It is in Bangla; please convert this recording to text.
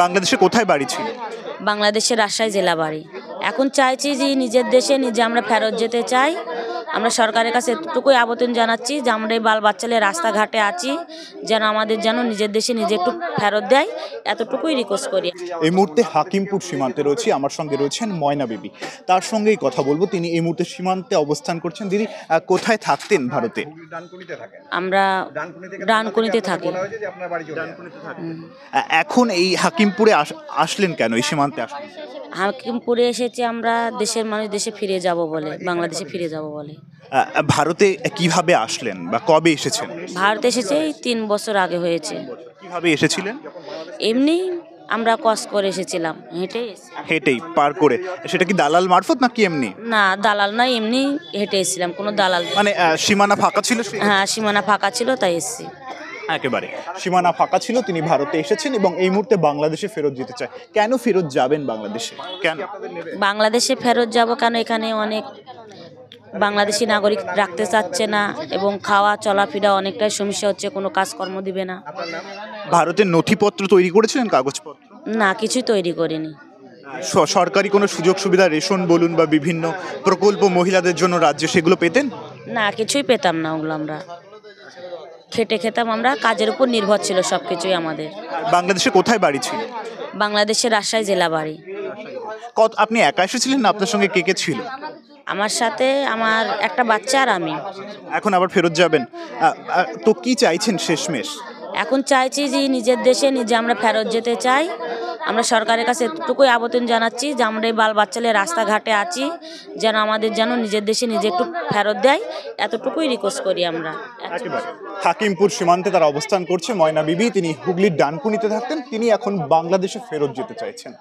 বাংলাদেশে কোথায় বাড়ি ছিল? বাংলাদেশের রাজশাহী জেলা বাড়ি। এখন চাইছি যে নিজের দেশে নিজে আমরা ফেরত যেতে চাই। আমরা সরকারের কাছে এতটুকুই আবেদন জানাচ্ছি যে আমরা এই বাল বাচ্চালে রাস্তাঘাটে আছি, যেন আমাদের যেন নিজের দেশে নিজে একটু ফেরত দেয়, এতটুকুই রিকোয়েস্ট করি। এই মুহূর্তে হাকিমপুর সীমান্তে রয়েছি, আমার সঙ্গে রয়েছেন ময়না বিবি। তার সঙ্গেই কথা বলবো। তিনি এই মুহূর্তে সীমান্তে অবস্থান করছেন। দিদি, কোথায় থাকতেন ভারতে? আমরা ডানকুনিতে থাকি। এখন এই হাকিমপুরে আসলেন কেন? এই সীমান্তে আসলেন? হাকিমপুরে এসেছি আমরা দেশের মানুষ দেশে ফিরে যাব বলে, বাংলাদেশে ফিরে যাব বলে। ভারতে কিভাবে আসলেন বা কবে এসেছেন? ভারতে এসেছে এই 3 বছর আগে হয়েছে। কিভাবে এসেছিলেন? এমনি আমরা কষ্ট করে এসেছিলাম, হেঁটে। হেঁটেই পার করে? সেটা কি দালাল মারফত নাকি এমনি? না, দালাল নাই, এমনি হেঁটে এসেছিলাম, কোনো দালাল। মানে সীমানা ফাঁকা ছিল? হ্যাঁ, সীমানা ফাঁকা ছিল তাই এসেছি। একেবারে সীমানা ফাঁকা ছিল, তিনি ভারতে এসেছেন এবং এই মুহূর্তে বাংলাদেশে ফেরত যেতে চায়। কেন ফেরত যাবেন বাংলাদেশে? কেন বাংলাদেশে ফেরত যাব কেন? এখানে অনেক বাংলাদেশি নাগরিক রাখতে চাচ্ছে না এবং খাওয়া চলাফেরা অনেকটাই সমস্যা হচ্ছে, কোনো কাজকর্ম দিবে না। ভারতের নথিপত্র তৈরি করেছিলেন? কাগজপত্র? না, কিছুই তৈরি করিনি। সরকারি কোনো সুযোগ সুবিধা, রেশন বলুন বা বিভিন্ন প্রকল্প মহিলাদের জন্য রাজ্যে, সেগুলো পেতেন? না, কিছুই পেতাম না। ওগুলো আমরা খেটে খেতাম, আমরা কাজের উপর নির্ভর ছিল সব কিছুই আমাদের। বাংলাদেশে কোথায় বাড়ি ছিল? বাংলাদেশের রাজশাহী জেলা বাড়ি। আপনি একা এসেছিলেন না আপনার সঙ্গে কে কে ছিল? আমার সাথে আমার একটা বাচ্চা আর আমি। এখন আবার ফেরত যাবেন, তো কি চাইছেন শেষমেশ? এখন চাইছি যে নিজের দেশে নিজে আমরা ফেরত যেতে চাই। আমরা সরকারের কাছে এতটুকুই আবেদন জানাচ্ছি যে আমরা এই বাল বাচ্চালে রাস্তাঘাটে আছি, যেন আমাদের যেন নিজের দেশে নিজে একটু ফেরত দেয়, এতটুকুই রিকোয়েস্ট করি আমরা। হাকিমপুর সীমান্তে তারা অবস্থান করছে ময়না বিবি। তিনি হুগলির ডানকুনিতে থাকতেন, তিনি এখন বাংলাদেশে ফেরত যেতে চাইছেন।